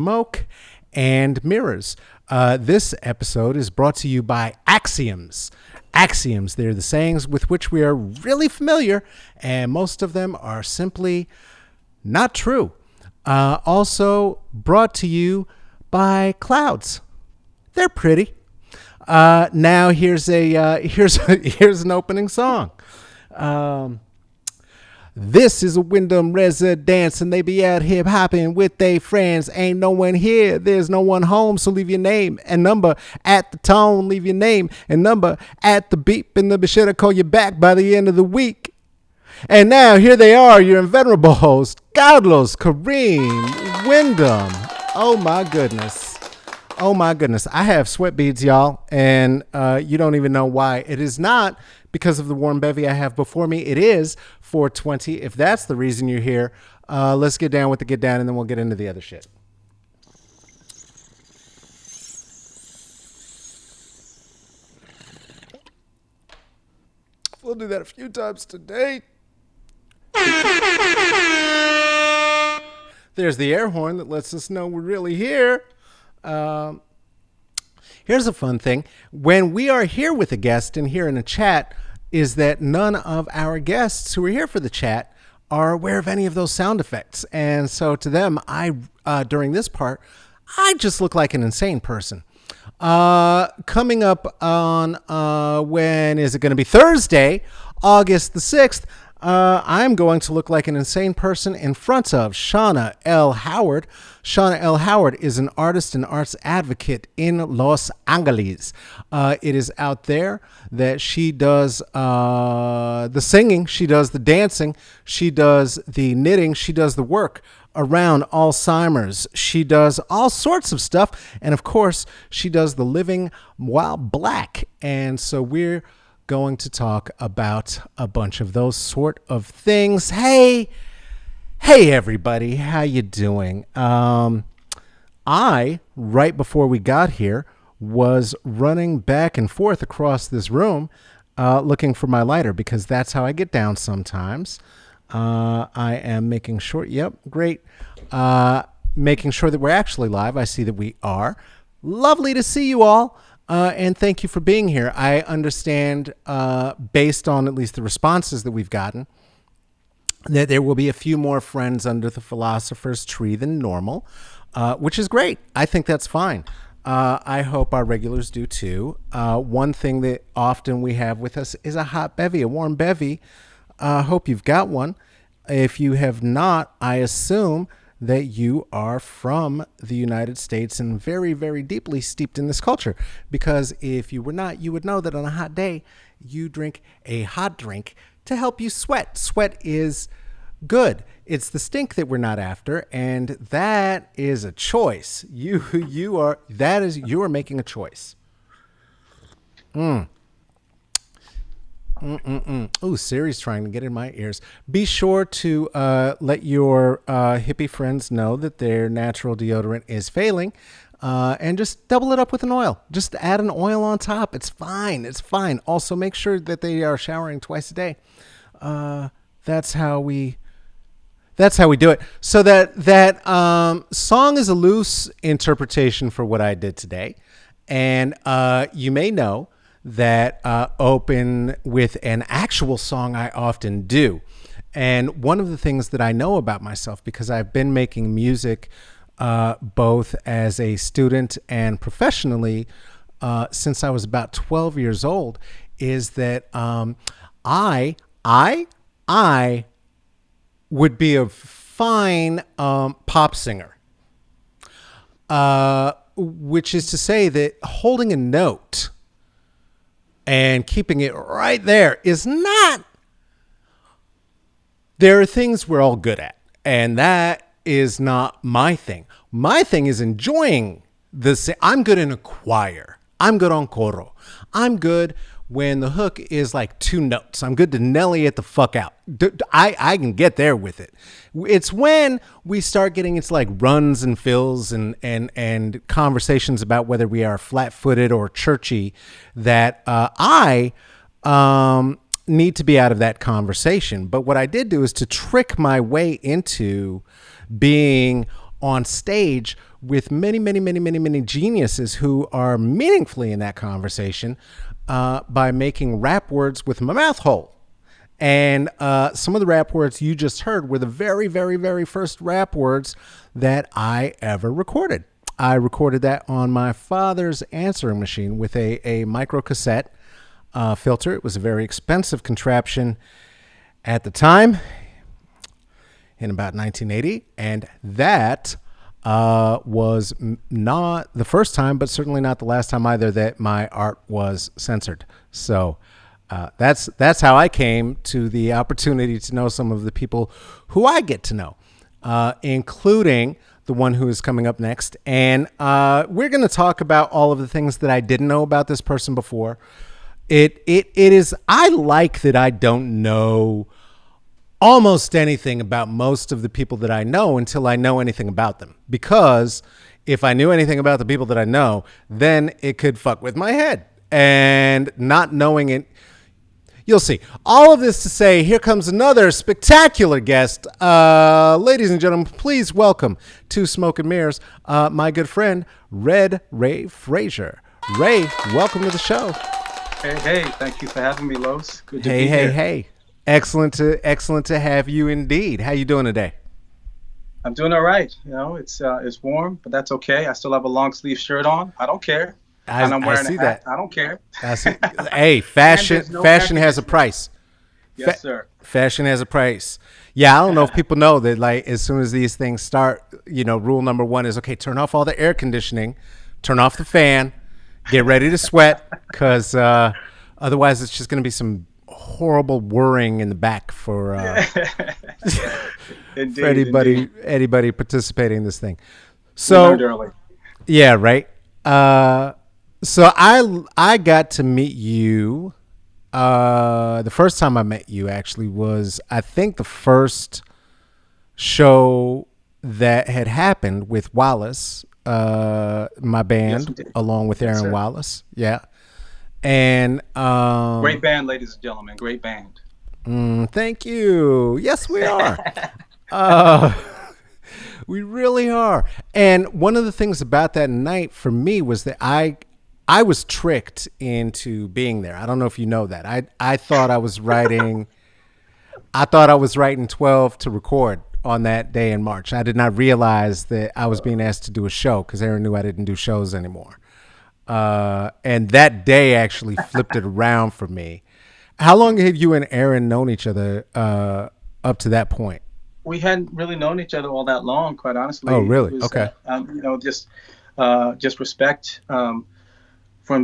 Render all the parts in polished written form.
Smoke and Mirrors. This episode is brought to you by Axioms. Axioms, they're the sayings with which we are really familiar, and most of them are simply not true. Also brought to you by Clouds. They're pretty. Now here's an opening song. This is a Wyndham residence, and they be out hip hopping with they friends. Ain't no one here, there's no one home, so leave your name and number at the tone. Leave your name and number at the beep, and they'll be sure to call you back by the end of the week. And now here they are, your inveterable host, Carlos Kareem Wyndham. Oh my goodness. Oh my goodness. I have sweat beads, y'all, and you don't even know why. It is not because of the warm bevy I have before me. It is 420. If that's the reason you're here, let's get down with the get down, and then we'll get into the other shit. We'll do that a few times today. There's the air horn that lets us know we're really here. Here's a fun thing. When we are here with a guest and here in a chat, is that none of our guests who are here for the chat are aware of any of those sound effects. And so to them, during this part, I just look like an insane person. Coming up on, when is it going to be? Thursday, August the 6th, I'm going to look like an insane person in front of Shauna L. Howard. Shauna L. Howard is an artist and arts advocate in Los Angeles. It is out there that she does the singing, she does the dancing, she does the knitting, she does the work around Alzheimer's. She does all sorts of stuff. And of course, she does the living while black. And so we're going to talk about a bunch of those sort of things. Hey everybody, how you doing? I, right before we got here, was running back and forth across this room looking for my lighter, because that's how I get down sometimes. I am making sure, great. Making sure that we're actually live. I see that we are. Lovely to see you all. And thank you for being here. I understand, based on at least the responses that we've gotten, that there will be a few more friends under the philosopher's tree than normal, which is great. I think that's fine. I hope our regulars do too. One thing that often we have with us is a hot bevy, a warm bevy. Hope you've got one. If you have not, I assume that you are from the United States and very, very deeply steeped in this culture. Because if you were not, you would know that on a hot day, you drink a hot drink to help you sweat. Sweat is good. It's the stink that we're not after, and that is a choice. You are making a choice. Oh, Siri's trying to get in my ears. Be sure to let your hippie friends know that their natural deodorant is failing, and just double it up with an oil. Just add an oil on top. It's fine. It's fine. Also, make sure that they are showering twice a day. That's how we do it. So that song is a loose interpretation for what I did today, and you may know that open with an actual song I often do. And one of the things that I know about myself, because I've been making music both as a student and professionally since I was about 12 years old, is that I would be a fine pop singer, which is to say that holding a note and keeping it right there is not. There are things we're all good at, and that is not my thing. My thing is enjoying this. I'm good in a choir. I'm good on coro. I'm good when the hook is like 2 notes. I'm good to Nelly it the fuck out. I can get there with it. It's when we start getting into like runs and fills and conversations about whether we are flat-footed or churchy that I need to be out of that conversation. But what I did do is to trick my way into being on stage with many, many, many, many, many geniuses who are meaningfully in that conversation by making rap words with my mouth hole. And some of the rap words you just heard were the very, very, very first rap words that I ever recorded. I recorded that on my father's answering machine with a micro cassette filter. It was a very expensive contraption at the time in about 1980. And that was not the first time, but certainly not the last time either that my art was censored. So that's how I came to the opportunity to know some of the people who I get to know, including the one who is coming up next. And we're going to talk about all of the things that I didn't know about this person before. It is, I like that I don't know almost anything about most of the people that I know until I know anything about them. Because if I knew anything about the people that I know, then it could fuck with my head. And not knowing it, you'll see. All of this to say, here comes another spectacular guest. Ladies and gentlemen, please welcome to Smoke and Mirrors, my good friend, Redray Frazier. Ray, welcome to the show. Hey, thank you for having me, Los. Good to be here. Hey. Excellent to have you indeed. How you doing today? I'm doing all right. You know, it's warm, but that's okay. I still have a long sleeve shirt on. I don't care. And I'm wearing a hat. I don't care. Hey, fashion has a price. Yes, sir. Fashion has a price. Yeah, I don't know if people know that, like, as soon as these things start, you know, rule number one is, okay, turn off all the air conditioning, turn off the fan, get ready to sweat, because otherwise it's just going to be some horrible whirring in the back for anybody participating in this thing. So yeah, right. So I got to meet you. The first time I met you actually was, I think, the first show that had happened with Wallace, my band, yes, along with Aaron Wallace. Yeah. And great band, ladies and gentlemen. Great band. Thank you. Yes, we are. We really are. And one of the things about that night for me was that I was tricked into being there. I don't know if you know that. I thought I was writing 12 to record on that day in March. I did not realize that I was being asked to do a show because Aaron knew I didn't do shows anymore. And that day actually flipped it around for me. How long have you and Aaron known each other up to that point? We hadn't really known each other all that long, quite honestly. Oh, really? Was, okay. You know, just respect from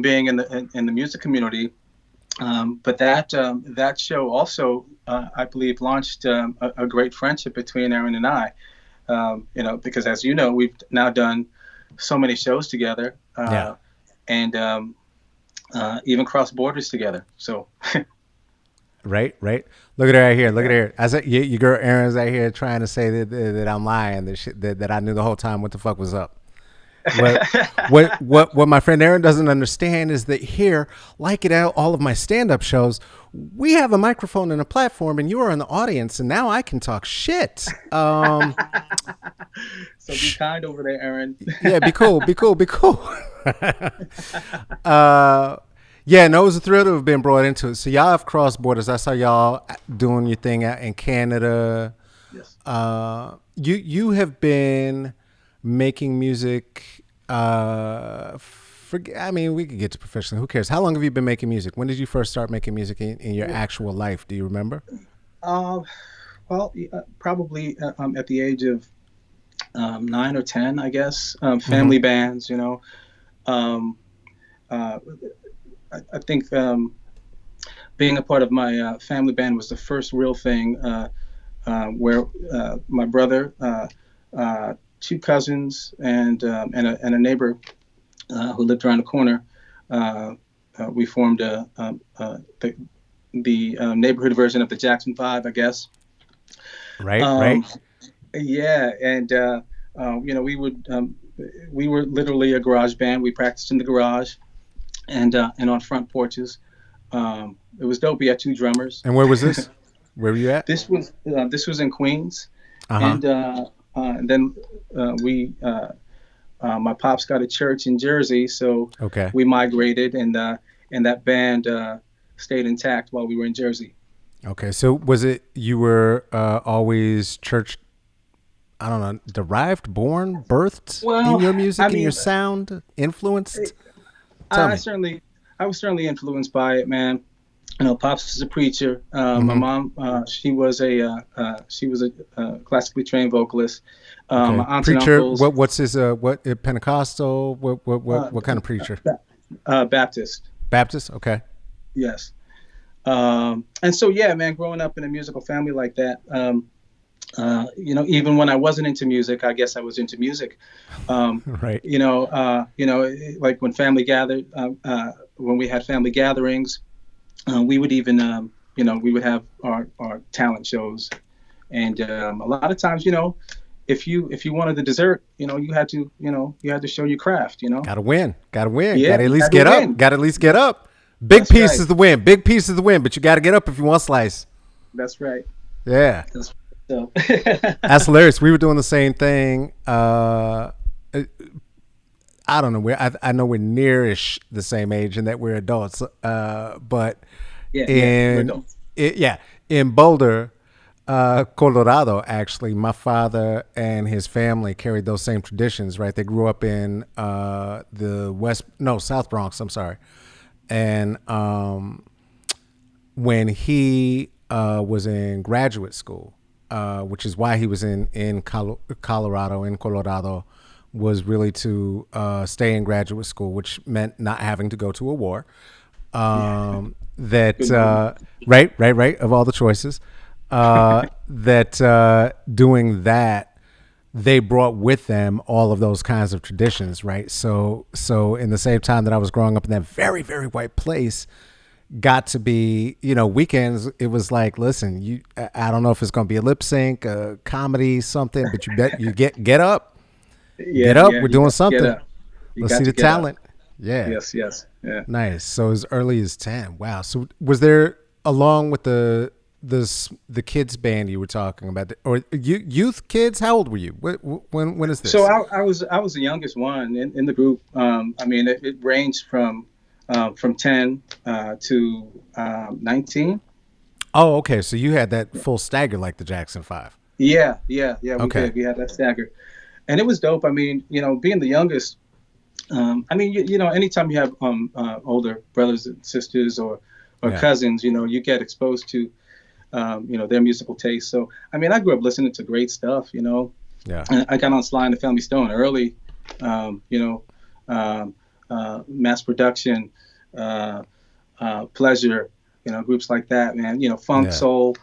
being in the music community. But that show also, I believe, launched a great friendship between Aaron and I. You know, because as you know, we've now done so many shows together. Yeah. And even cross borders together. So, right. Look at her right here. Look at her. I said, your girl Erin's out here trying to say that I'm lying. That I knew the whole time what the fuck was up. What my friend Aaron doesn't understand is that here, like at all of my stand-up shows, we have a microphone and a platform, and you are in the audience, and now I can talk shit. So be kind over there, Aaron. Yeah, be cool. Yeah, no, it was a thrill to have been brought into it. So y'all have crossed borders. I saw y'all doing your thing out in Canada. Yes. You have been making music. I mean, we could get to professional. Who cares? How long have you been making music? When did you first start making music in your actual life? Do you remember? Well, probably at the age of 9 or 10, I guess. Family bands, you know. I think being a part of my family band was the first real thing where my brother, two cousins, and a neighbor who lived around the corner, we formed the neighborhood version of the Jackson 5, I guess. Right. Yeah, and you know, we were literally a garage band. We practiced in the garage and on front porches. It was dope. We had two drummers. And where was this? Where were you at? This was in Queens. And then we my pops got a church in Jersey, so Okay. we migrated, and that band stayed intact while we were in Jersey. Okay. So was it you were always church? I don't know, derived, born, birthed in Well, your I music, in your mean, sound, influenced? Tell I me. certainly I was certainly influenced by it, man. You know, pops is a preacher. My Hmm. mom, she was a classically trained vocalist. My Okay. aunts and Preacher. uncles, What's his Pentecostal? uh, What kind of preacher? Baptist. Baptist. Okay. Yes. And so, yeah, man, growing up in a musical family like that, even when I wasn't into music, I guess I was into music. Um, Right. like when we had family gatherings, we would even, we would have our talent shows, and a lot of times, if you wanted the dessert, you had to show your craft. Gotta win. Gotta win. Yeah, Gotta at you least had to get up. win. Gotta at least get That's up. Big that's piece right. is the win. Big piece is the win. But you gotta get up if you want slice. That's right. Yeah. That's so. That's hilarious. We were doing the same thing. I don't know. I know we're nearish the same age and that we're adults. But Yeah, yeah, we're in adults. yeah, in Boulder, Colorado, actually, my father and his family carried those same traditions. Right, they grew up in the South Bronx. I'm sorry, and when he was in graduate school, which is why he was in Colorado, was really to stay in graduate school, which meant not having to go to a war. Yeah, That good move. right of all the choices, that doing that, they brought with them all of those kinds of traditions, right? So in the same time that I was growing up in that very very white place, got to be, weekends. It was like, listen, I don't know if it's going to be a lip sync, a comedy, something, but you bet you get up, get Yeah, up. yeah, We're you doing got to get something. up. You Let's got see to the get up. talent. Yeah, Yes, yes, yeah. nice. So as early as 10. Wow. So was there, along with the kids band you were talking about, or youth kids? How old were you? When is So this? I was the youngest one in the group. I mean, it ranged from 10 to 19. Oh, okay. So you had that full stagger like the Jackson Five. Yeah, yeah, yeah. We Okay. did. We had that stagger, and it was dope. I mean, being the youngest. I mean, anytime you have older brothers and sisters or Yeah. cousins, you get exposed to their musical taste. So I mean, I grew up listening to great stuff. Yeah. I got on Sly and the Family Stone early. You know, Mass Production, uh, Pleasure. Groups like that, man. Funk, Yeah. soul,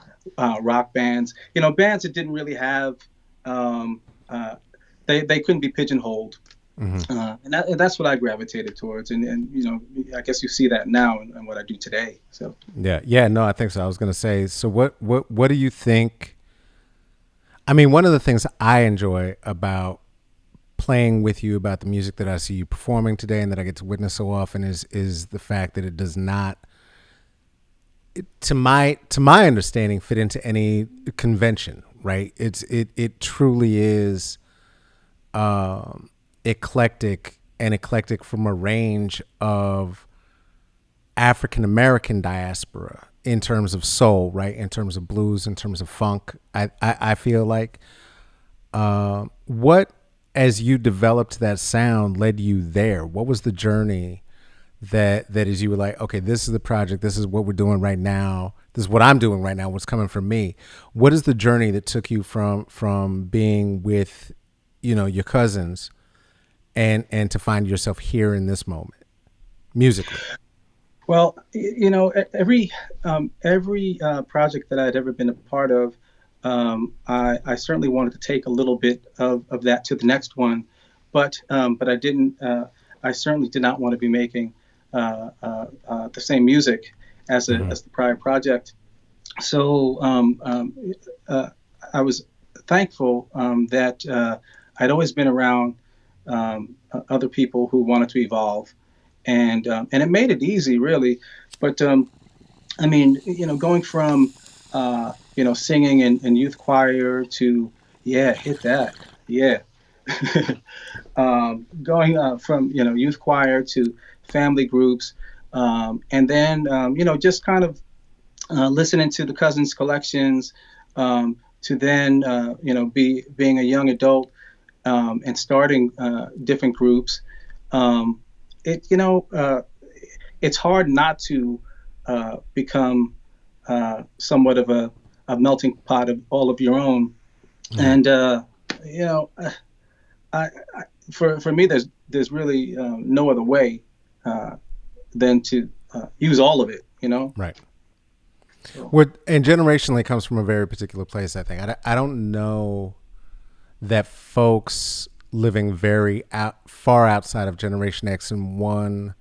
rock bands. Bands that didn't really have. Um, uh, they couldn't be pigeonholed, Hmm. and that's what I gravitated towards. And I guess you see that now in what I do today. So. Yeah, yeah, no, I think so. I was gonna say, so what do you think? I mean, one of the things I enjoy about playing with you, about the music that I see you performing today and that I get to witness so often, is the fact that it does not, to my understanding, fit into any convention. Right? It truly is eclectic, and eclectic from a range of African American diaspora in terms of soul, right? In terms of blues, in terms of funk. I feel like, what, as you developed that sound, led you there? What was the journey that as you were like, okay, this is the project, this is what we're doing right now, this is what I'm doing right now, what's coming from me? What is the journey that took you from being with, your cousins, and to find yourself here in this moment musically? Well, every project that I'd ever been a part of, I certainly wanted to take a little bit of that to the next one, but I didn't. I certainly did not want to be making the same music Hmm. as the prior project. So uh, I was thankful that I'd always been around other people who wanted to evolve, and it made it easy, really. But I mean, going from singing in youth choir to, yeah, hit that, yeah. Going from youth choir to family groups, and then just kind of listening to the cousins' collections, to then being a young adult, and starting different groups. Um, it it's hard not to become somewhat of a melting pot of all of your own. Mm. And you know, I for me, there's really no other way uh, than to use all of it. Right. So What and generationally comes from a very particular place. I think I don't know that folks living very far outside of Generation X and one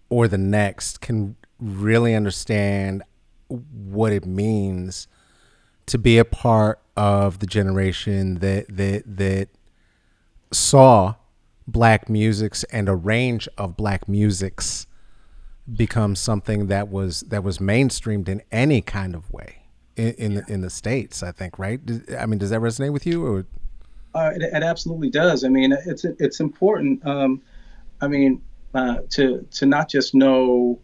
or the next can really understand what it means to be a part of the generation that saw black musics and a range of black musics become something that was mainstreamed in any kind of way in the states. I think, right? I mean, does that resonate with you? Or it absolutely does. I mean, it's important. I mean, to not just know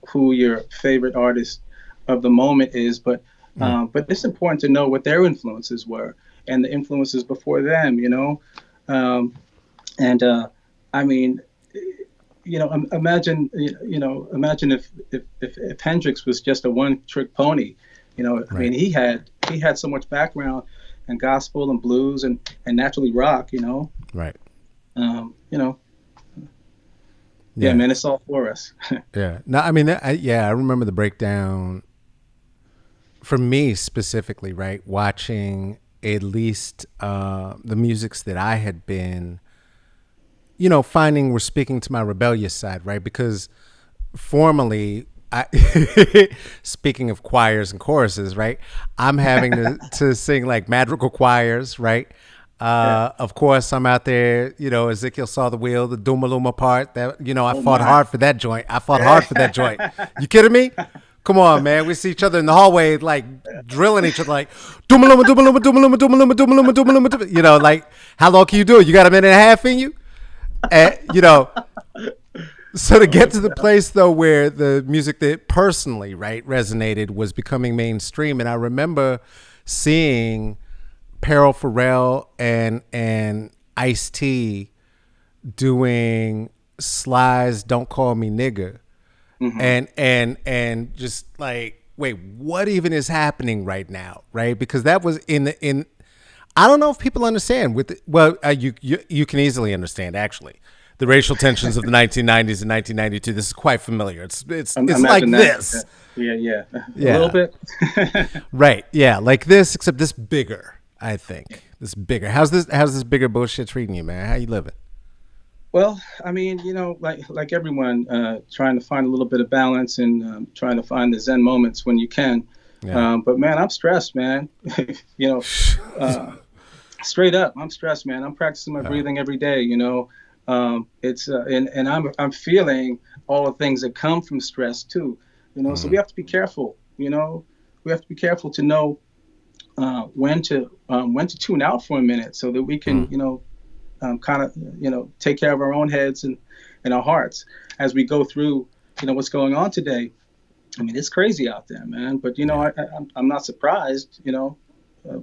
who your favorite artist of the moment is, but it's important to know what their influences were and the influences before them. Um, and I mean, imagine imagine if Hendrix was just a one trick pony. I right, mean, he had so much background and gospel and blues and naturally rock. right, Um, you know, yeah, yeah, man, it's all for us. yeah. No, I mean, yeah, I remember the breakdown for me specifically. Right, watching at least the musics that I had been, finding were speaking to my rebellious side, right? Because formally, speaking of choirs and choruses, right? I'm having to sing like madrigal choirs, right? Yeah. Of course, I'm out there. Ezekiel saw the wheel, the Doomaluma part. That I Oh fought my. hard for that joint. I fought hard for that joint. You kidding me? Come on, man. We see each other in the hallway, like drilling each other, like Doomaluma, Doomaluma, Doomaluma, Doomaluma, Doomaluma, Doomaluma. Like how long can you do it? You got a minute and a half in you? And, so to Oh get to the God. place though where the music that personally right resonated was becoming mainstream, and I remember seeing Peril Pharrell and Ice T doing Sly's "Don't Call Me Nigga," Hmm. and just like, wait, what even is happening right now, right? Because that was in. I don't know if people understand you can easily understand actually the racial tensions of the 1990s and 1992. This is quite familiar. It's like Imagine that. this. Yeah, yeah, a little Yeah. bit. Right. Yeah, like this except this bigger, I think. This bigger. How's this bigger bullshit treating you, man? How you living? Well, I mean, like everyone, trying to find a little bit of balance and trying to find the Zen moments when you can. Yeah. But man, I'm stressed, man. you know, uh, Straight up, I'm stressed, man. I'm practicing my Uh, breathing every day. It's and I'm feeling all the things that come from stress too. So we mm, have to be careful. We have to be careful to know when to tune out for a minute so that we can mm, kind of take care of our own heads and our hearts as we go through what's going on today. I mean, it's crazy out there, man. But yeah. I'm not surprised.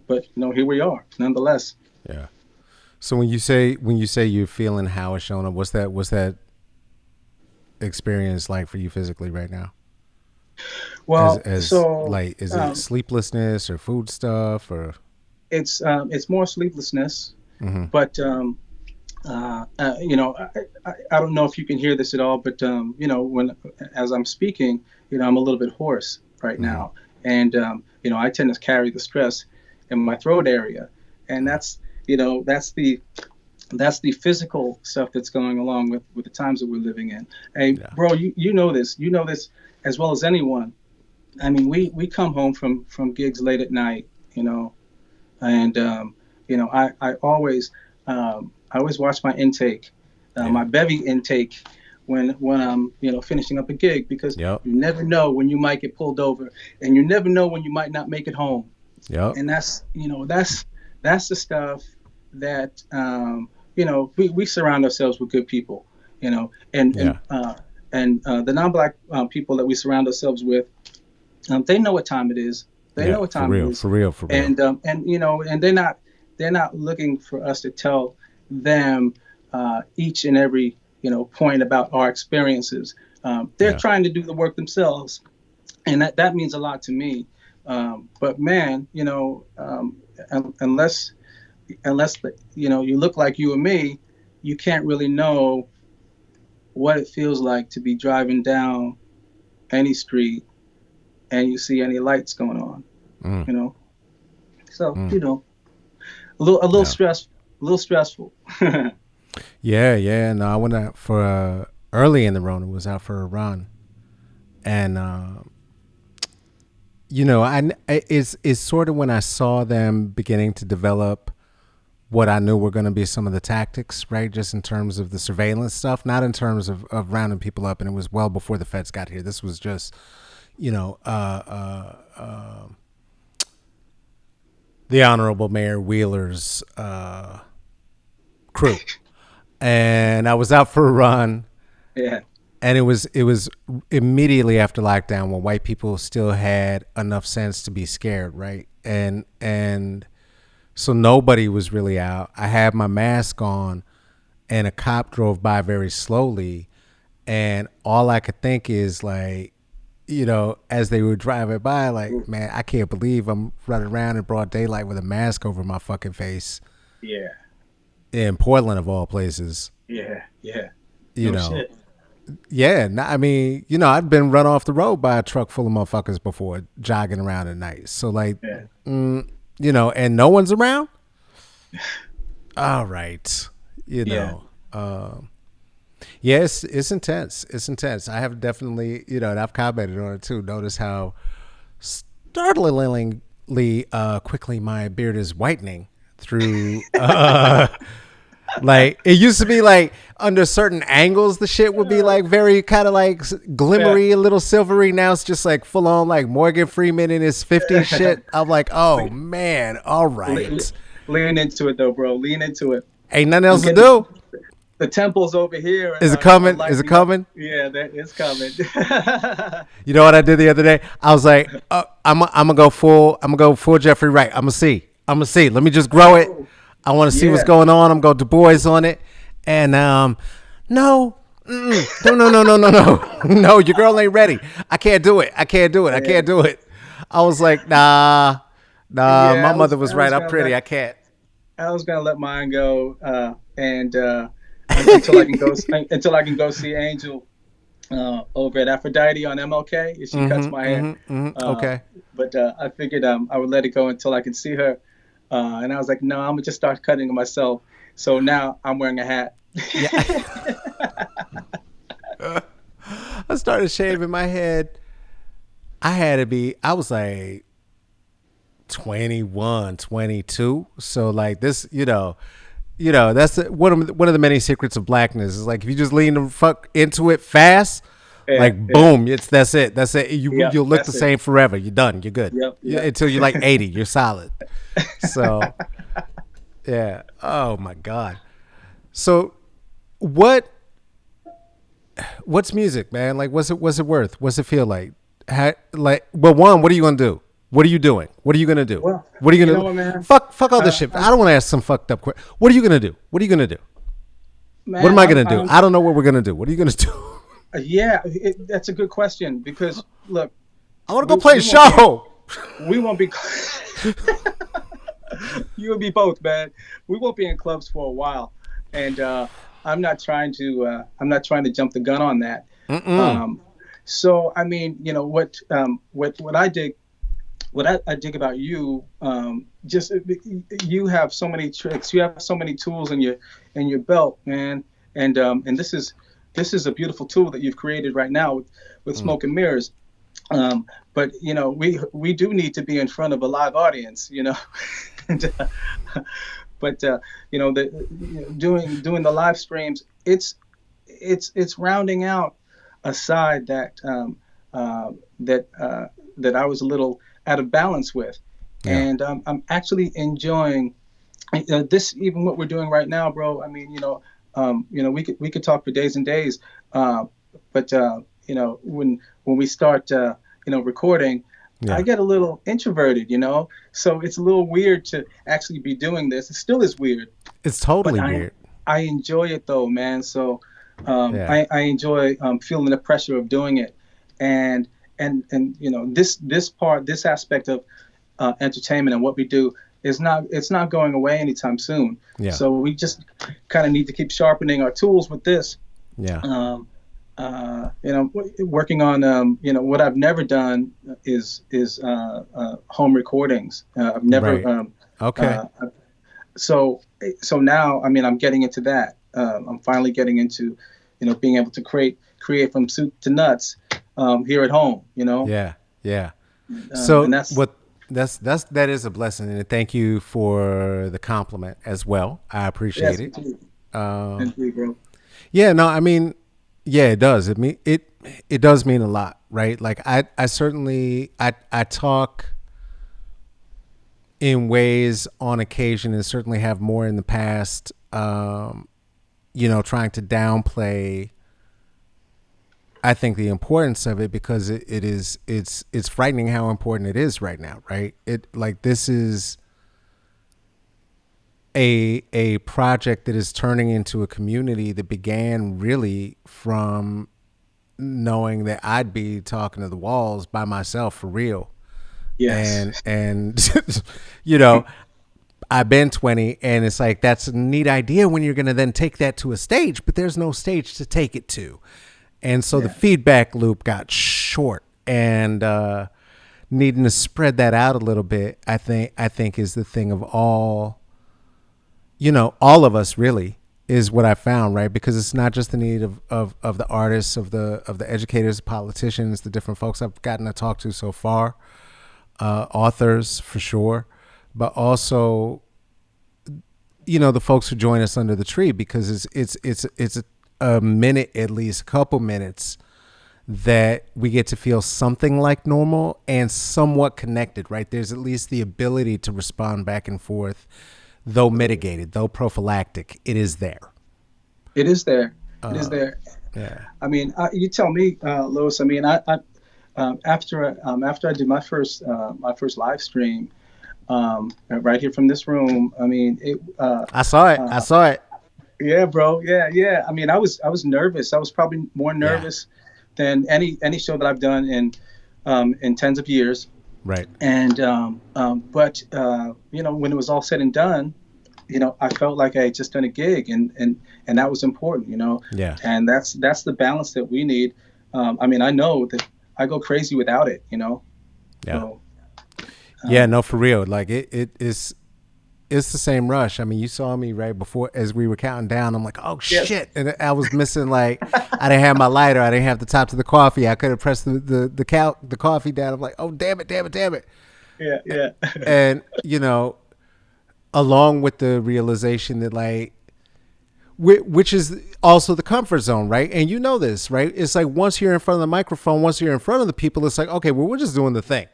But here we are, nonetheless. Yeah. So when you say you're feeling how it's showing up, what's that experience like for you physically right now? As Well, as so like is it sleeplessness or food stuff or it's more sleeplessness, mm-hmm. but I don't know if you can hear this at all, but when as I'm speaking, I'm a little bit hoarse right Mm-hmm. now, and I tend to carry the stress in my throat area, and that's the physical stuff that's going along with the times that we're living in. Hey, Yeah. bro, you know this as well as anyone. I mean, we come home from gigs late at night, and I always watch my intake, Yeah. my bevy intake when I'm finishing up a gig, because Yep. you never know when you might get pulled over, and you never know when you might not make it home. Yep. And that's the stuff that we surround ourselves with good people, and Yeah. the non-black people that we surround ourselves with, they know what time it is. They know Yeah. what For time it real. is, For real. For real. and they're not looking for us to tell them each and every point about our experiences. They're Yeah. trying to do the work themselves, and that means a lot to me. But man, unless you look like you and me, you can't really know what it feels like to be driving down any street and you see any lights going on. Mm, You know, so mm, a little yeah. stress, a little stressful. Yeah. Yeah. No, I went out for early in the Rona. Was out for a run, and it's sort of when I saw them beginning to develop what I knew were going to be some of the tactics, right? Just in terms of the surveillance stuff, not in terms of rounding people up. And it was well before the feds got here. This was just, you know, the Honorable Mayor Wheeler's crew. And I was out for a run, Yeah. and it was immediately after lockdown when white people still had enough sense to be scared, right? And so nobody was really out. I had my mask on, and a cop drove by very slowly, and all I could think is like, as they were driving by, like, man, I can't believe I'm running around in broad daylight with a mask over my fucking face Yeah. in Portland of all places. Yeah. Yeah. You No know, shit. yeah. I mean, I'd been run off the road by a truck full of motherfuckers before jogging around at night. So like, Yeah. and no one's around. All right, you Yeah. know. Yeah, it's intense. It's intense. I have definitely, and I've commented on it too. Notice how startlingly quickly my beard is whitening through. Like it used to be like under certain angles, the shit would be like very kind of like Yeah. glimmery, a little silvery. Now it's just like full on like Morgan Freeman in his 50s shit. I'm like, oh Le- man, all le- right, Lean into it though, bro. Lean into it. ain't nothing I'm else to getting do. the temples over here Is it are coming? Is it lighting up. coming? Yeah, that it's coming. You know what I did the other day? I was like, I'm gonna go full. I'm gonna go full Jeffrey Wright. I'm gonna see. I'm gonna see. Let me just grow it. Oh, I want to see what's yeah, going on. I'm going Du Bois on it, and no, no, no, no, no, no, no, no. Your girl ain't ready. I can't do it. I can't do it. I yeah, can't do it. I was like, nah, nah. yeah. My I mother was was I right. was I'm gonna pretty. let I can't. I was gonna let mine go, and until I can go see Angel over at Aphrodite on MLK. If she cuts my hair, uh, Okay. but I figured I would let it go until I can see her, and I was like, no, I'm gonna just start cutting it myself. So now I'm wearing a hat. Yeah. I started shaving my head. I had to be. I was like 21, 22. So like this, that's one of the many secrets of blackness. Is like if you just lean the fuck into it fast, Yeah, like yeah, boom, that's it. yep, You'll look the that's it. same forever. You're done. You're good. Yep, yep. Until you're like 80, you're solid. So yeah. Oh my god. So what what's music, man? Like what's it worth? What's it feel like? Well, one, what are you gonna do? What are you doing? What are you gonna do? Well, What are you you know gonna what, man? fuck all this I, shit? I'm I don't want to ask some fucked up question. What are you gonna do? What are you gonna do? What man. am I gonna do? I don't know what we're gonna do. What are you gonna do? Yeah. That's a good question because look, I want to go we, play a we won't be show. we won't be. You and me both, man. We won't be in clubs for a while, and I'm not trying to jump the gun on that. Um, so I mean, what I dig about you, just you have so many tricks, you have so many tools in your belt, man, and this is a beautiful tool that you've created right now with Smoke and Mirrors. But we do need to be in front of a live audience, and, but doing the live streams, it's rounding out a side that I was a little out of balance with, Yeah. and I'm actually enjoying this, even what we're doing right now, bro. I mean, we could talk for days and days, uh, but when we start, recording, I Yeah. get a little introverted, so it's a little weird to actually be doing this. It still is weird, It's but totally I weird. I enjoy it though, man. So Yeah. I enjoy feeling the pressure of doing it, and this aspect of entertainment and what we do is not it's not going away anytime soon. Yeah. So we just kind of need to keep sharpening our tools with this. Yeah. Um, Working on what I've never done is home recordings. I've never Right. Okay. uh, so so now, I mean, I'm getting into that. I'm finally getting into being able to create from soup to nuts here at home. Yeah. Yeah. So And that's what that is a blessing, and thank you for the compliment as well. I appreciate yes, it. indeed, Um, indeed, bro. yeah, no, I mean, yeah, it does. It does mean a lot, right? Like I certainly I talk in ways on occasion, and certainly have more in the past. Trying to downplay, I think, the importance of it, because it's frightening how important it is right now, right? It like this is a project that is turning into a community that began really from knowing that I'd be talking to the walls by myself for real. Yes. And you know, I've been 20, and it's like that's a neat idea when you're going to then take that to a stage, but there's no stage to take it to. And so the Yeah. feedback loop got short, and needing to spread that out a little bit, I think is the thing of all of us really, is what I found, right? Because it's not just the need of the artists, of the educators, politicians, the different folks I've gotten to talk to so far, authors for sure, but also the folks who join us under the tree, because it's a minute, at least a couple minutes, that we get to feel something like normal and somewhat connected, right? There's at least the ability to respond back and forth, though mitigated, though prophylactic. It is there. It is there. It is there. Yeah. I mean, you tell me, Lewis. I mean, after I did my first live stream, right here from this room. I mean, I saw it. I saw it. yeah, bro. Yeah, yeah. I mean, I was nervous. I was probably more Yeah. nervous than any show that I've done in tens of years. Right. And but when it was all said and done, I felt like I had just done a gig, and that was important. Yeah. And that's the balance that we need. I mean, I know that I go crazy without it. Yeah. So Yeah. No, for real. Like it's the same rush. I mean, you saw me right before as we were counting down. I'm like, oh yes, shit, and I was missing, like, I didn't have my lighter. I didn't have the top to the coffee. I could have pressed the coffee down. I'm like, oh damn it, damn it, damn it. yeah, yeah, And along with the realization that, like, which is also the comfort zone, right? And you know this, right? It's like once you're in front of the microphone, once you're in front of the people, it's like, okay, well, we're just doing the thing.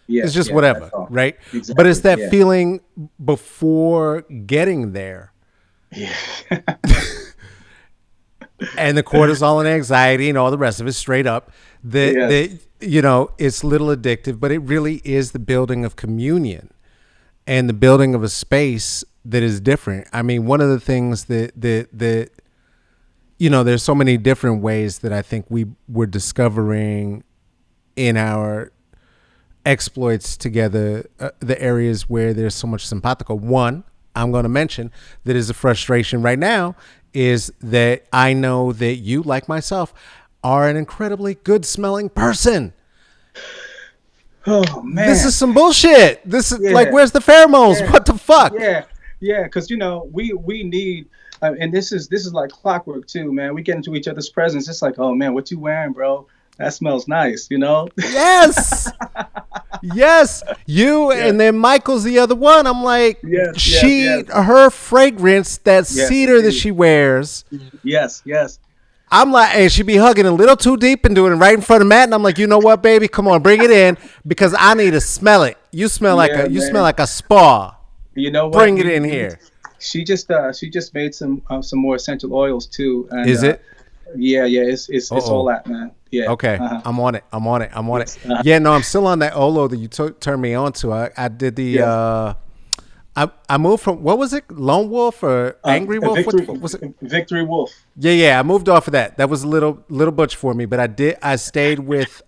yeah, It's just yeah. That's whatever, all. right? But it's Exactly. that Yeah, feeling before getting there, yeah, and the cortisol and anxiety and all the rest of it, straight up, yes, that it's little addictive, but it really is the building of communion and the building of a space that is different. I mean, one of the things that there's so many different ways that I think we were discovering in our exploits together, the areas where there's so much simpatico. One, I'm going to mention that is a frustration right now, is that I know that you, like myself, are an incredibly good smelling person. oh This man, is some bullshit. This is like, yeah, where's the pheromones? yeah, What the fuck? yeah, yeah. Because we need, and this is like clockwork too, man. We get into each other's presence. It's like, oh man, what you wearing, bro? That smells nice. Yes. Yes, you, Yeah. and then Michael's the other one. I'm like, Yes, yes, yes, her fragrance, that yes, cedar that indeed. she wears. Yes, yes. I'm like, and she be hugging a little too deep and doing it right in front of Matt. And I'm like, you know what, baby? Come on, bring it in, because I need to smell it. You smell like Yeah, a man. spa. You know what? Bring it in here. She just made some more essential oils too, and Is it? yeah, yeah, Uh it's all oh. that, man. Yeah. Okay, Uh-huh. I'm on it. I'm on it. I'm on it. Yes. Yeah, no, I'm still on that Olo that you turned me on to. I did the. Yeah. I moved from what was it, Lone Wolf or Angry Wolf? What the Victory fuck was it? Victory Wolf. Yeah, yeah. I moved off of that. That was a little butch for me, but I did. I stayed with.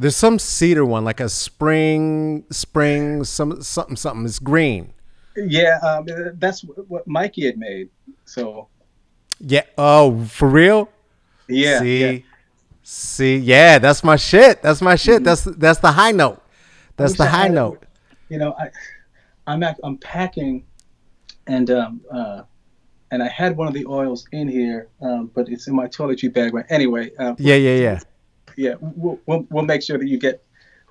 There's some cedar one, like a spring, something. It's green. Yeah, that's what Mikey had made. So Yeah. Oh, for real? yeah, yeah. See, yeah, that's my shit. That's my shit. Mhm. That's the high note. I That's wish the I high had it. note. You know, I'm packing, and and I had one of the oils in here, but it's in my toiletry bag. Right. Anyway, Yeah, yeah, yeah, yeah, we'll make sure that you get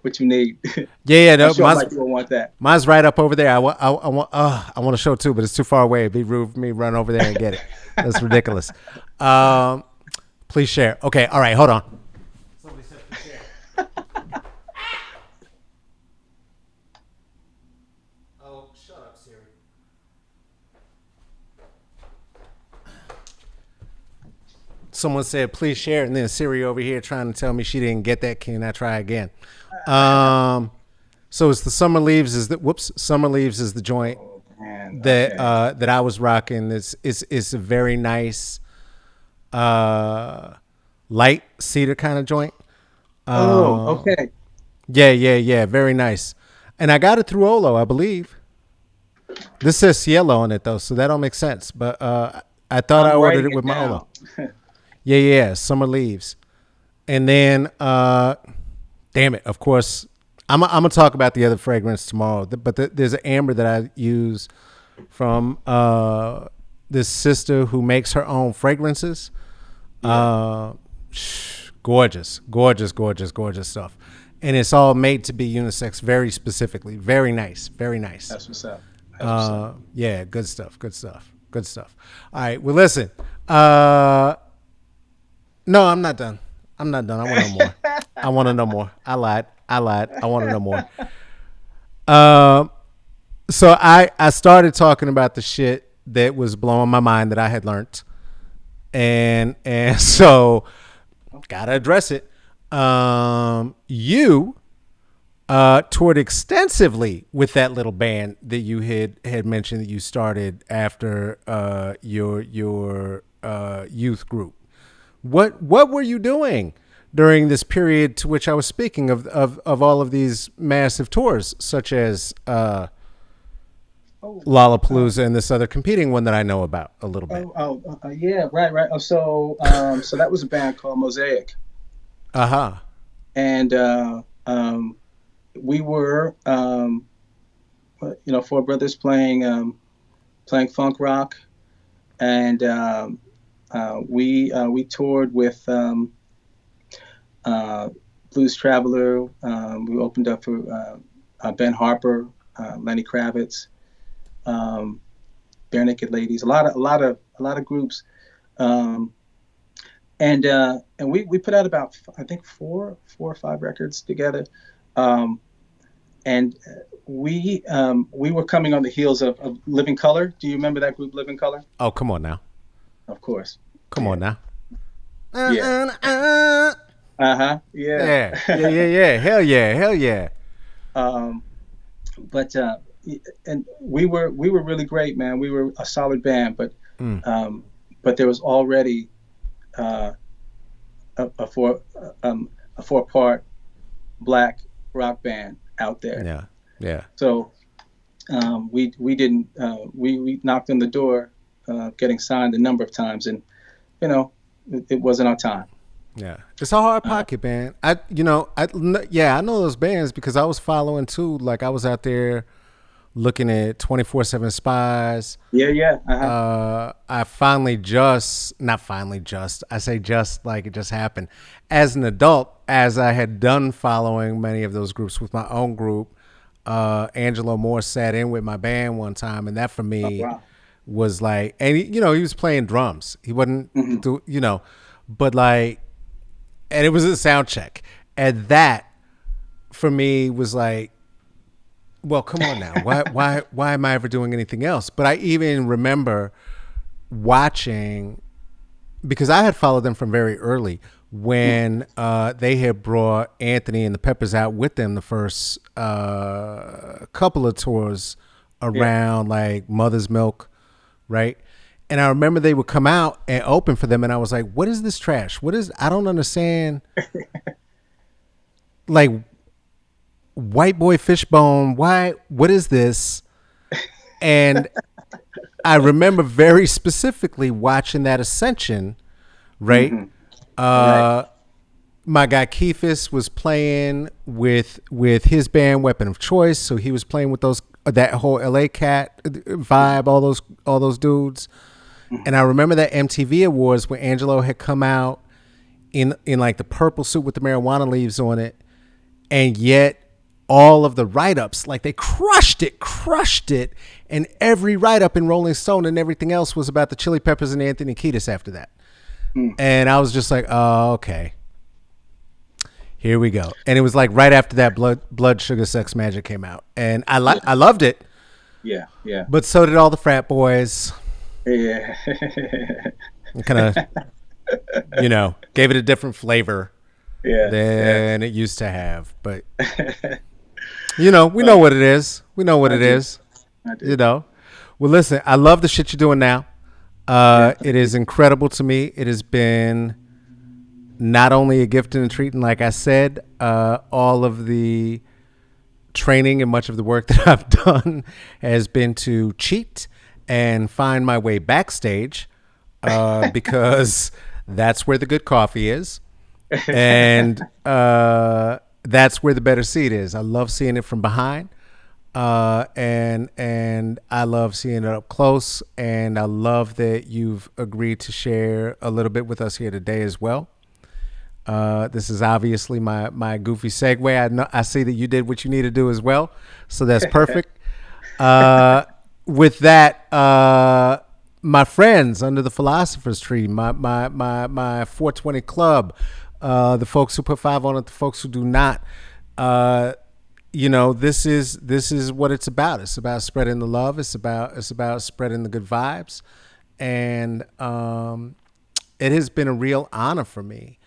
what you need. yeah, yeah. I'm No, sure Mikey will want that. mine's right up over there. I want to show too, but it's too far away. It'd be rude for me to run over there and get it. That's ridiculous. Um, please share. Okay, all right, hold on. Somebody said please share. Oh, shut up, Siri. Someone said please share, and then Siri over here trying to tell me she didn't get that. Can I try again? Um, so it's the Summer Leaves is the whoops. Summer Leaves is the joint Oh man. that Okay. that I was rocking. It's a very nice uh light cedar kind of joint. Oh, Uh, okay. yeah, yeah, yeah, very nice. And I got it through Olo, I believe. This says Cielo on it though, so that don't make sense. But I thought I I'm ordered writing it it with my down. Olo. Yeah, yeah, Summer Leaves. And then damn it, of course I'm gonna talk about the other fragrance tomorrow. But there's an amber that I use from this sister who makes her own fragrances. Yeah, Uh, gorgeous, gorgeous, gorgeous, gorgeous stuff, and it's all made to be unisex, very specifically. Very nice, very nice. that's what's up. That's what's up. Yeah, good stuff, good stuff, good stuff. All right, well, listen. Uh, no, I'm not done. I'm not done. I want to know more. I want to know more. I lied. I lied. I want to know more. Um, so I started talking about the shit that was blowing my mind that I had learned, and so gotta address it. You toured extensively with that little band that you had mentioned that you started after your youth group. What were you doing during this period to which I was speaking of all of these massive tours, such as Oh, Lollapalooza and this other competing one that I know about a little bit? yeah, right, right. So that was a band called Mosaic, Uh huh. and we were, four brothers playing funk rock, and we toured with uh, Blues Traveler. We opened up for Ben Harper, Lenny Kravitz, um, Bare Naked Ladies, a lot of groups. Um, and we put out about I think four or five records together, um, and we were coming on the heels of Living Color. Do you remember that group, Living Color? Oh, come on now. Of course. Come Yeah. on now. Yeah. Yeah. Yeah, yeah, yeah, yeah. Hell yeah, hell yeah. um, but and we were really great, man. We were a solid band, Mm, um, but there was already uh, a a four part black rock band out there. yeah, yeah. So we didn't we knocked on the door, getting signed a number of times, and you know it wasn't our time. Yeah, it's a hard Uh, pocket, man. Yeah, I know those bands because I was following too. Like I was out there looking at 24/7 Spies. yeah, yeah, uh-huh. I finally just, not finally just, I say just like it just happened. As an adult, as I had done following many of those groups with my own group, Angelo Moore sat in with my band one time, and that for Oh me wow. was like, and he was playing drums. He wasn't, Hmm. but like, and it was a sound check. And that for me was like Well, come on now. Why am I ever doing anything else? But I even remember watching because I had followed them from very early Mm, when they had brought Anthony and the Peppers out with them the first couple of tours yeah. around like Mother's Milk, right? And I remember they would come out and open for them, and I was like, "What is this trash? What is? I don't understand. Like White Boy Fishbone. Why? What is this?" And I remember very specifically watching that Ascension, right? Hmm. Right. Uh, my guy Keithis was playing with his band Weapon of Choice, so he was playing with those that whole LA Cat Hmm. vibe, all those dudes. And Hmm. I remember that MTV Awards where Angelo had come out in like the purple suit with the marijuana leaves on it, and yet all of the write-ups, like they crushed it, and every write-up in Rolling Stone and everything else was about the Chili Peppers and Anthony Kiedis after that. Mm. And I was just like, oh, okay, here we go. And it was like right after that, Blood Sugar Sex Magic came out, and Yeah. I loved it, Yeah. Yeah. but so did all the frat boys. Yeah. Kind of, gave it a different flavor Yeah. Yeah. than it used to have. But we Uh, know what it is. We know what I it do. is. I You do. know. Well, listen, I love the shit you're doing now. Yeah. It Thank is you. incredible to me. It has been not only a gift and a treat, and like I said, all of the training and much of the work that I've done has been to cheat and find my way backstage because that's where the good coffee is. And that's where the better seat is. I love seeing it from behind, and I love seeing it up close. And I love that you've agreed to share a little bit with us here today as well. This is obviously my goofy segue. I see that you did what you need to do as well, so that's perfect. Uh, with that, my friends under the philosopher's tree, my 420 club, the folks who put five on it, the folks who do not. Uh, this is what it's about. It's about spreading the love. It's about spreading the good vibes, and it has been a real honor for me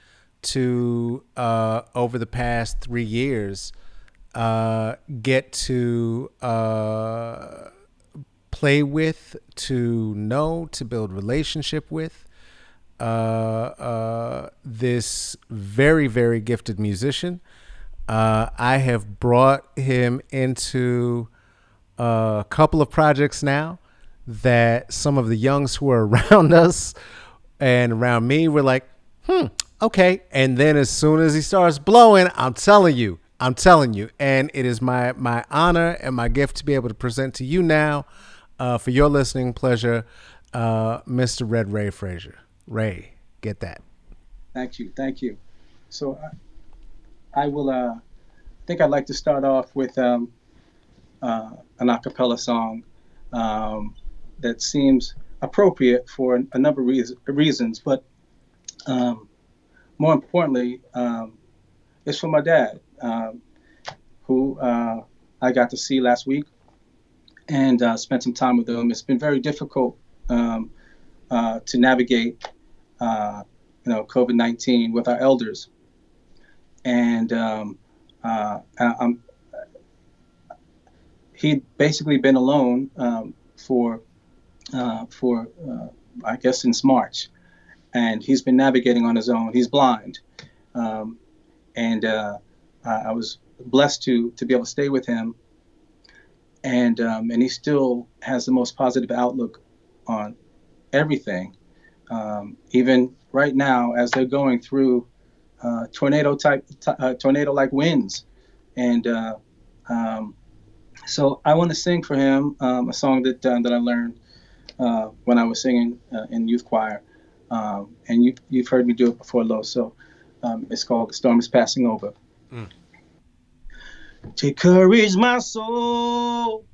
to over the past 3 years get to play with, to know, to build relationship with this very, very gifted musician. I have brought him into a couple of projects now that some of the youngs who are around us and around me were like, okay. And then as soon as he starts blowing, I'm telling you. And it is my honor and my gift to be able to present to you now, for your listening pleasure, Mr. Redray Frazier. Ray, get that. Thank you. Thank you. So I will. Think I'd like to start off with an a cappella song um, that seems appropriate for a number of reasons, but um, more importantly, it's for my dad, who I got to see last week and spent some time with him. It's been very difficult um, to navigate, COVID-19 with our elders, and I'm he'd basically been alone for I guess since March, and he's been navigating on his own. He's blind, um, and I was blessed to be able to stay with him, and he still has the most positive outlook on everything. Even right now, as they're going through tornado like winds, and um, so I want to sing for him a song that I learned when I was singing in youth choir, and you've heard me do it before, Lo. So it's called "The Storm Is Passing Over." Take courage, my soul,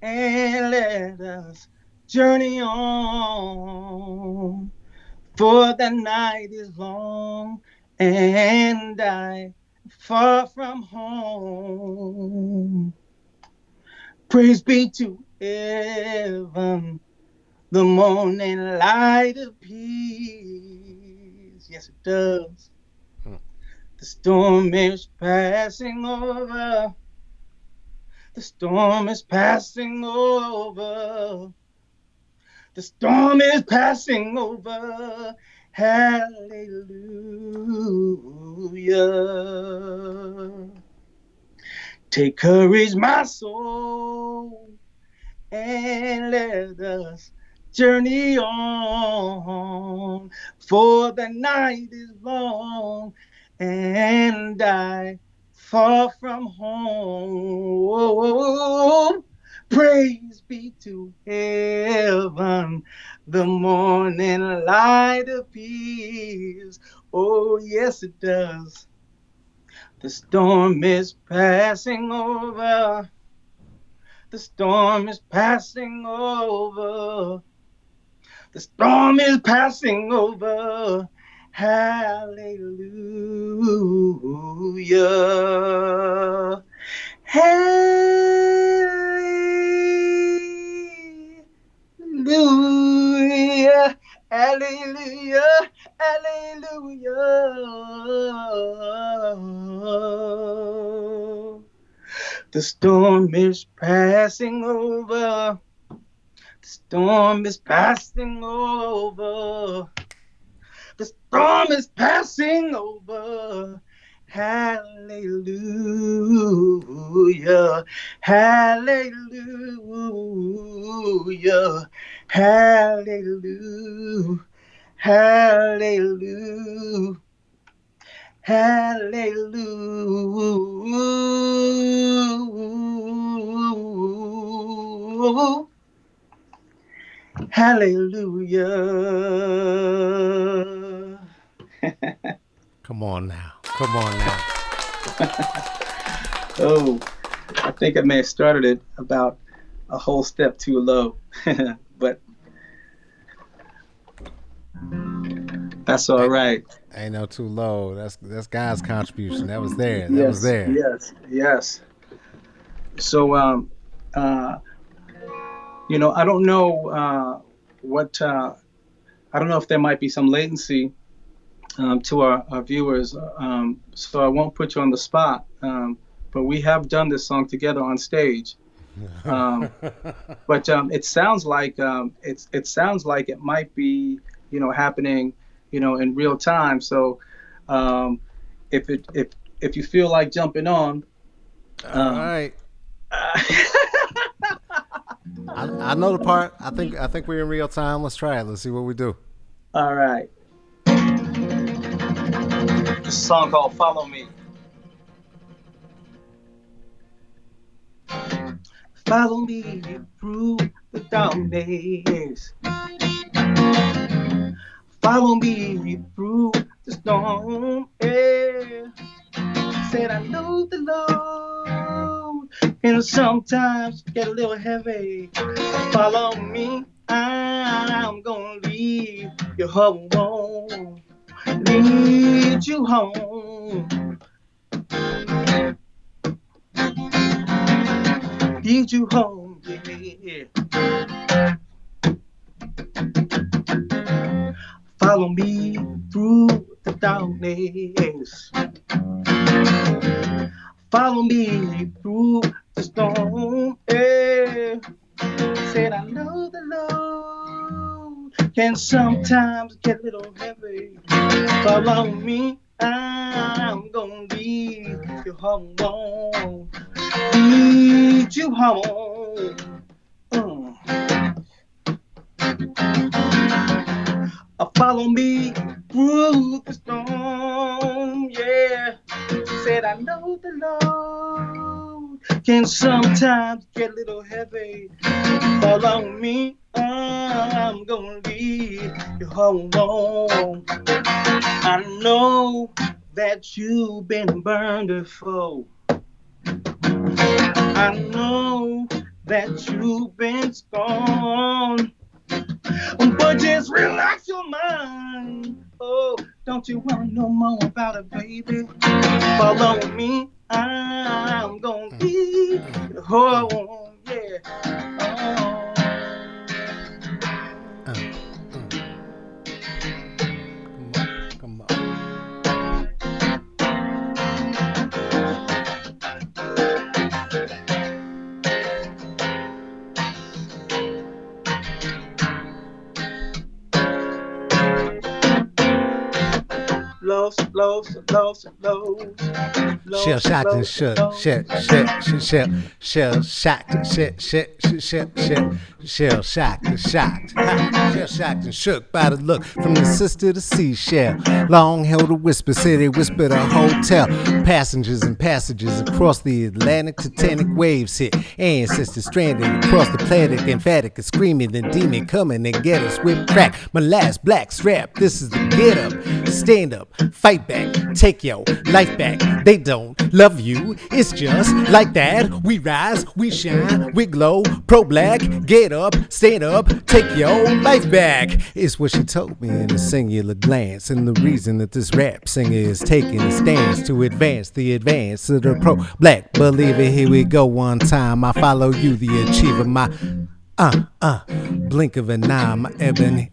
and let us journey on. For the night is long, and I far from home. Praise be to heaven, the morning light of peace. Yes, it does. The storm is passing over. The storm is passing over. The storm is passing over. Hallelujah. Take courage, my soul, and let us journey on. For the night is long, and I far from home. Praise be to heaven, the morning light appears. Oh, yes, it does. The storm is passing over. The storm is passing over. The storm is passing over. Hallelujah. Hallelujah. Hallelujah. Hallelujah. The storm is passing over. The storm is passing over. The storm is passing over. Hallelujah. Hallelujah. Hallelujah. Hallelujah. Hallelujah. Hallelujah. Come on now. Come on now. Oh, I think I may have started it about a whole step too low, but that's all right. Ain't no too low. That's God's contribution. That was there. That was Yes, there. yes, yes. So, uh, I don't know what I don't know if there might be some latency to our viewers, so I won't put you on the spot. But we have done this song together on stage. Um, but it sounds like it might be happening in real time. So um, if you feel like jumping on, All um, right. I know the part. I think we're in real time. Let's try it. Let's see what we do. all right. This is a song called "Follow Me." Follow me through the darkness. Follow me through the storm. Yeah. Said I know the Lord, and sometimes get a little heavy. Follow me, I'm gonna leave you home, lead you home, lead you home, yeah. Follow me through the darkness. Follow me through the storm. Yeah. Said I know the Lord can sometimes get a little heavy. Follow me, I'm gonna lead you home, lead you home. Follow me through the storm, yeah. Said I know the Lord can sometimes get a little heavy. Follow me, I'm gonna lead you home. I know that you've been burned before. I know that you've been scorned. But just relax your mind. Oh, don't you want to know more about it, baby? Follow me. I'm gonna be home. Yeah. Come on. Lost, lost, lost, lost, Shell lost, shocked and lost, shook. lost. Shell shocked. Shell shocked and shocked. Ha. Shell shocked and shook by the look from the sister to seashell. Long held a whisper, say they whispered a hotel. Passengers and passages across the Atlantic, Titanic waves hit. Ancestors stranded across the planet, emphatic and screaming, then demon coming and get us whip crack. My last black strap, this is the get up. Stand up, fight back, take your life back. They don't love you, it's just like that. We rise, we shine, we glow, pro black. Get up, stand up, take your life back. It's what she told me in a singular glance. And the reason that this rap singer is taking a stance to advance the advance of the pro black believer. Here we go one time. I follow you, the achiever. My blink of an eye, my ebony.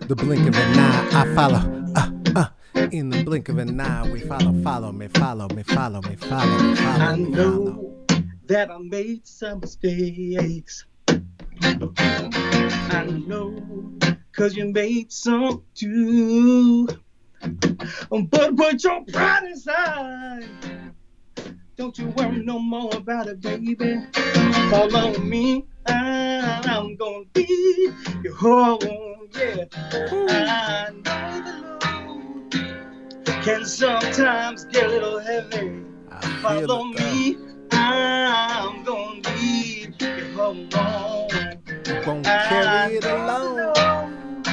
The blink of an eye, I follow. In the blink of an eye, we follow me, follow me, follow me, follow me, I follow. know that I made some mistakes. I know, cause you made some too. But put your pride aside. Don't you worry no more about it, baby. Follow me, I'm gonna be your home, yeah. I know the load can sometimes get a little heavy. Follow me, I'm gonna lead you home. Won't carry it alone.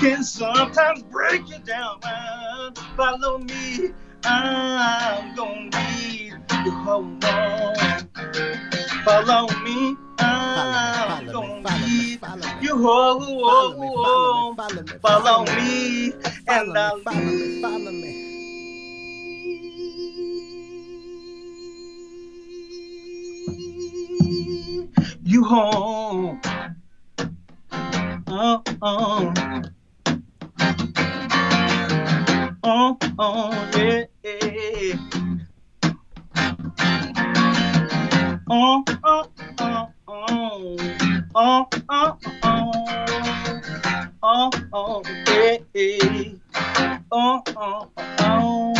Can sometimes break you down. Follow me, I'm gonna lead you home. Follow me, I'm gonna lead you home. Follow me, and I'll lead you home. Oh, oh. Oh, oh, yeah, yeah. Oh, oh, oh, oh. Oh, oh, oh. Oh, oh, yeah, yeah. Oh, oh, oh.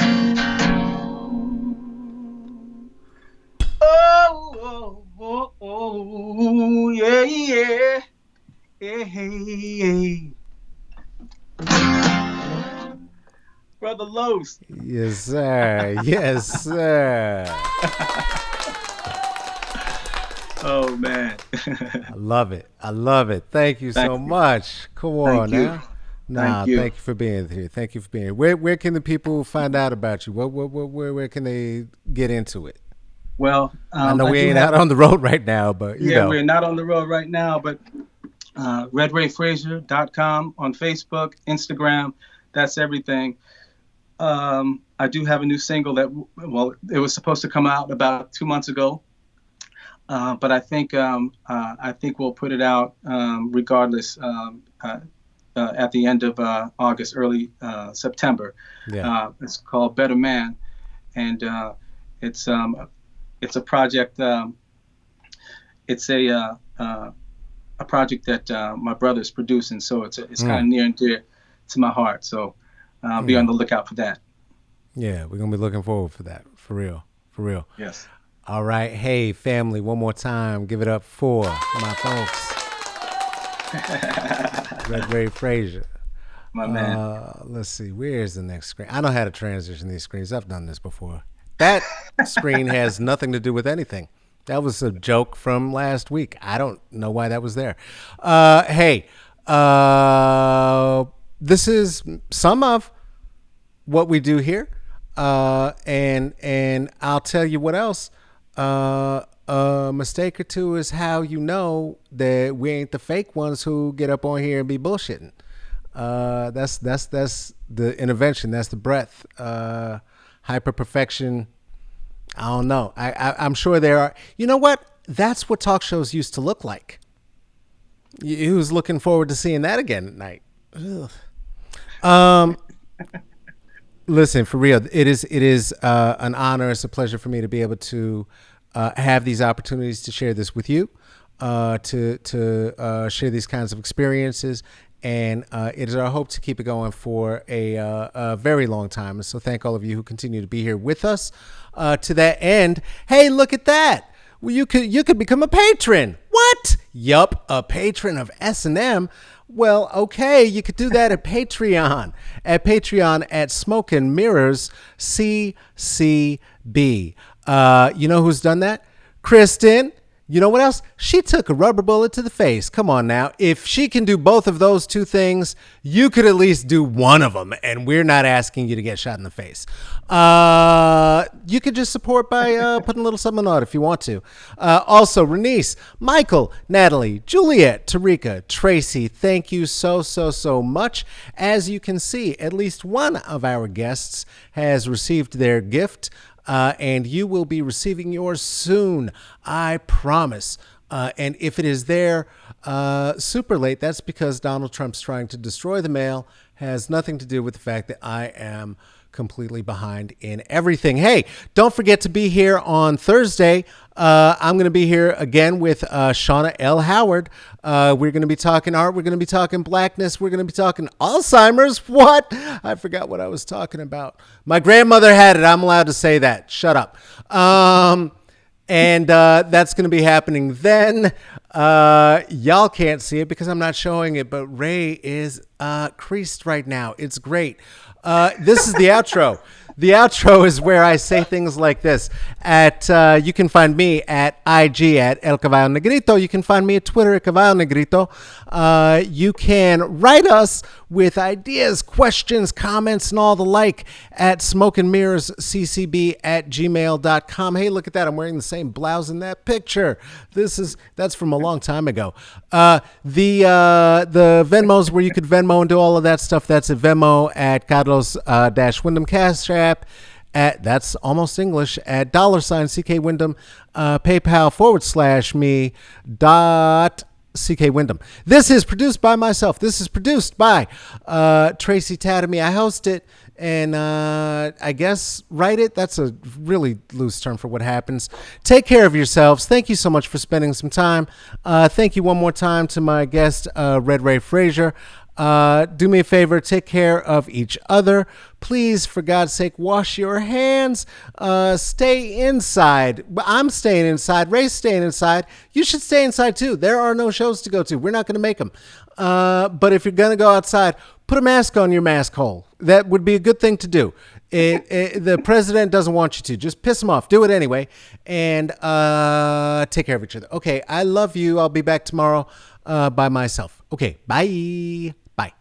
Oh, oh, oh, oh, yeah, yeah. Hey, Brother Los. Yes, sir. Yes, sir. Oh, man. I love it. I love it. Thank you so much. Come on now. Nah, thank you for being here. Thank you for being here. Where can the people find out about you? Where can they get into it? Well, I know we ain't out on the road right now, but you know. We're not on the road right now, but RedrayFrazier.com on Facebook, Instagram, that's everything. I do have a new single that, well, it was supposed to come out about 2 months ago, but I think we'll put it out regardless at the end of August, early September. Yeah. It's called Better Man, and it's a project. It's a project that my brother's producing, so it's kind of near and dear to my heart. So be on the lookout for that. Yeah, we're gonna be looking forward for that. For real. For real. Yes. All right. Hey, family, one more time. Give it up for my folks. Redray Frazier. My man. Let's see. Where's the next screen? I know how to transition these screens. I've done this before. That screen has nothing to do with anything. That was a joke from last week. I don't know why that was there. Hey, this is some of what we do here. And I'll tell you what else. A mistake or two is how you know that we ain't the fake ones who get up on here and be bullshitting. That's the intervention. That's the breath. Hyper perfection. I don't know. I'm sure there are. You know what? That's what talk shows used to look like. Who's looking forward to seeing that again at night? Ugh. Um, Listen, for real, it is an honor. It's a pleasure for me to be able to have these opportunities to share this with you, to share these kinds of experiences, and it is our hope to keep it going for a very long time. And so, thank all of you who continue to be here with us. To that end, hey, look at that! Well, you could become a patron. What? Yup, a patron of S&M. Well, okay, you could do that at Patreon. At Smoke and Mirrors CCB. You know who's done that? Kristen. You know what else? She took a rubber bullet to the face. Come on now. If she can do both of those two things, you could at least do one of them, and we're not asking you to get shot in the face. You could just support by putting a little something on it if you want to. Also, Renice, Michael, Natalie, Juliet, Tarika, Tracy, thank you so much. As you can see, at least one of our guests has received their gift. And you will be receiving yours soon, I promise. And if it is there super late, that's because Donald Trump's trying to destroy the mail. Has nothing to do with the fact that I am completely behind in everything. Hey, don't forget to be here on Thursday. I'm going to be here again with Shauna L. Howard. We're going to be talking art. We're going to be talking blackness. We're going to be talking Alzheimer's. What? I forgot what I was talking about. My grandmother had it. I'm allowed to say that. Shut up. And that's going to be happening then. Y'all can't see it because I'm not showing it, but Ray is creased right now. It's great. This is the outro. The outro is where I say things like this. You can find me at IG at El Caballo Negrito. You can find me at Twitter at Caballo Negrito. You can write us with ideas, questions, comments, and all the like at smokeandmirrorsccb@gmail.com. Hey, look at that. I'm wearing the same blouse in that picture. That's from a long time ago. The Venmos where you could Venmo and do all of that stuff. That's at Venmo at Carlos Wyndham Cash App. That's almost English at $ CK Wyndham, PayPal /me dot CK Wyndham. This is produced by myself. This is produced by Tracy Tatamy. I host it and I guess write it. That's a really loose term for what happens. Take care of yourselves. Thank you so much for spending some time. Thank you one more time to my guest, Redray Frazier. Do me a favor, take care of each other. Please, for God's sake, wash your hands. Stay inside. I'm staying inside. Ray's staying inside. You should stay inside too. There are no shows to go to. We're not going to make them. But if you're going to go outside, put a mask on your mask hole. That would be a good thing to do. The president doesn't want you to. Just piss him off. Do it anyway. And take care of each other. Okay, I love you. I'll be back tomorrow by myself. Okay, bye. Bye.